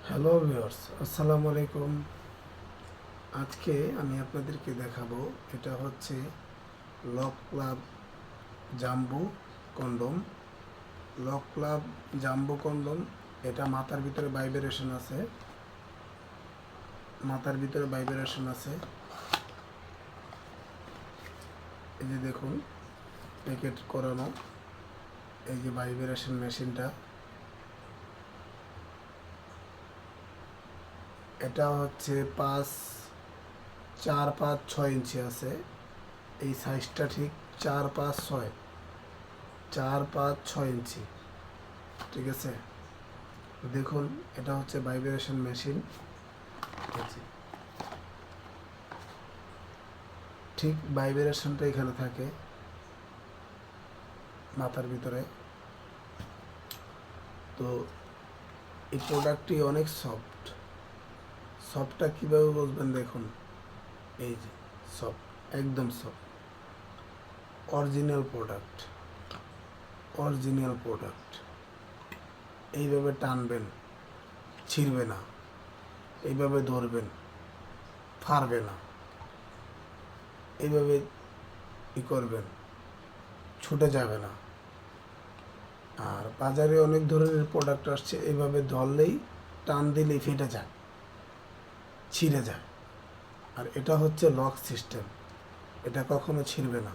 Hello viewers, আসসালামু আলাইকুম। আজকে আমি আপনাদেরকে দেখাবো, এটা হচ্ছে lock club jumbo condom. Lock club jumbo condom, এটা মাথার ভিতরে ভাইব্রেশন আছে, মাথার ভিতরে ভাইব্রেশন আছে। এই যে দেখুন, প্যাকেট করানো, এই যে ভাইব্রেশন মেশিনটা, এটা হচ্ছে 4, 5, 6 ইঞ্চি আছে। এই সাইজটা ঠিক 4, 5, 6, 4, 5, 6 ইঞ্চি। ঠিক আছে, দেখুন এটা হচ্ছে ভাইব্রেশন মেশিন। ঠিক ভাইব্রেশনটা এখানে থাকে মাথার ভিতরে। তো এই প্রোডাক্টটি অনেক সফট। সফটটা কীভাবে বুঝবেন দেখুন, এই যে সফট, একদম soft, original product, original product. এইভাবে টানবেন, ছিঁড়বে না। এইভাবে ধরবেন, ফাড়বে না। এইভাবে করবেন, ছুটে যাবে না। আর বাজারে অনেক ধরনের প্রোডাক্ট আসছে, এইভাবে ধরলেই, টান দিলেই ফেটে যায়, ছিঁড়ে যায়। আর এটা হচ্ছে লক সিস্টেম, এটা কখনো ছিঁড়বে না।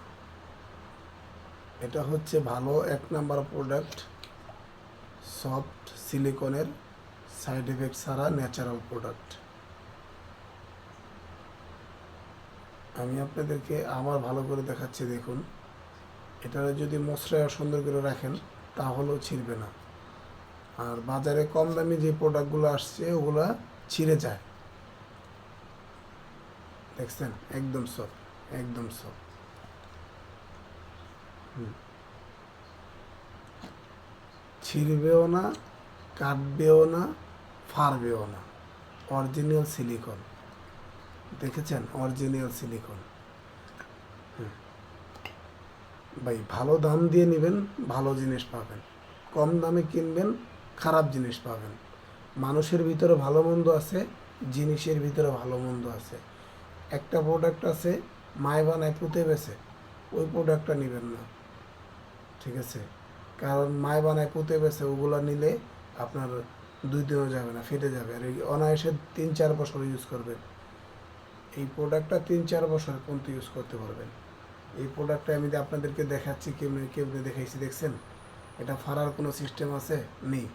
এটা হচ্ছে ভালো 1 নাম্বার প্রোডাক্ট, সফট সিলিকনের, সাইড এফেক্ট ছাড়া ন্যাচারাল প্রোডাক্ট। আমি আপনাদেরকে আমার ভালো করে দেখাচ্ছি, দেখুন। এটা যদি মশলায় সুন্দর করে রাখেন তাহলেও ছিঁড়বে না। আর বাজারে কম দামি যে প্রোডাক্টগুলো আসছে ওগুলা ছিঁড়ে যায়, দেখছেন, একদম সফট, একদম সফট। ছিঁড়বেও না, কাটবেও না, ফাড়বেও না। অরিজিনাল সিলিকন, দেখেছেন, অরিজিনাল সিলিকন। ভাই ভালো দাম দিয়ে নেবেন, ভালো জিনিস পাবেন। কম দামে কিনবেন, খারাপ জিনিস পাবেন। মানুষের ভিতরে ভালো মন্দ আছে, জিনিসের ভিতরে ভালো মন্দ আছে। একটা প্রোডাক্ট আছে মায় বানায় পুঁতে বেছে, ওই প্রোডাক্টটা নেবেন না, ঠিক আছে? কারণ মায় বানায় পুঁতে বেছে ওগুলো নিলে আপনার 2 দিনও যাবে না, ফেটে যাবে। আর এই অনায়াসে 3-4 বছর ইউজ করবেন। এই প্রোডাক্টটা 3-4 বছর পর্যন্ত ইউজ করতে পারবেন। এই প্রোডাক্টটা আমি আপনাদেরকে দেখাচ্ছি, কেমনে কেমনে দেখাইছি, দেখছেন? এটা ফাড়ার কোনো সিস্টেম আছে? নেই।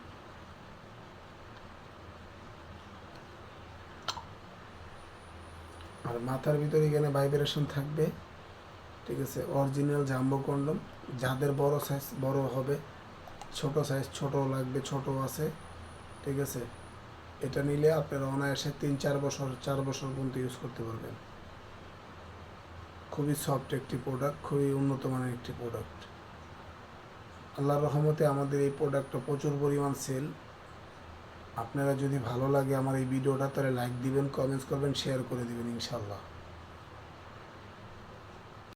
আর মাথার ভিতরে এখানে ভাইব্রেশন থাকবে, ঠিক আছে? Original jumbo condom. যাদের বড় সাইজ বড় হবে, ছোট সাইজ ছোট লাগবে, ছোট আছে, ঠিক আছে? এটা নিলে আপনারা অনায়াসে 3-4 বছর, 4 বছর পর্যন্ত ইউজ করতে পারবেন। খুবই সফট একটি প্রোডাক্ট, খুবই উন্নত মানের একটি প্রোডাক্ট। আল্লাহর রহমতে আমাদের এই প্রোডাক্টটা প্রচুর পরিমাণ সেল। আপনারা যদি ভালো লাগে আমার এই ভিডিওটা, তাহলে লাইক দিবেন, কমেন্টস করবেন, শেয়ার করে দিবেন ইনশাল্লাহ।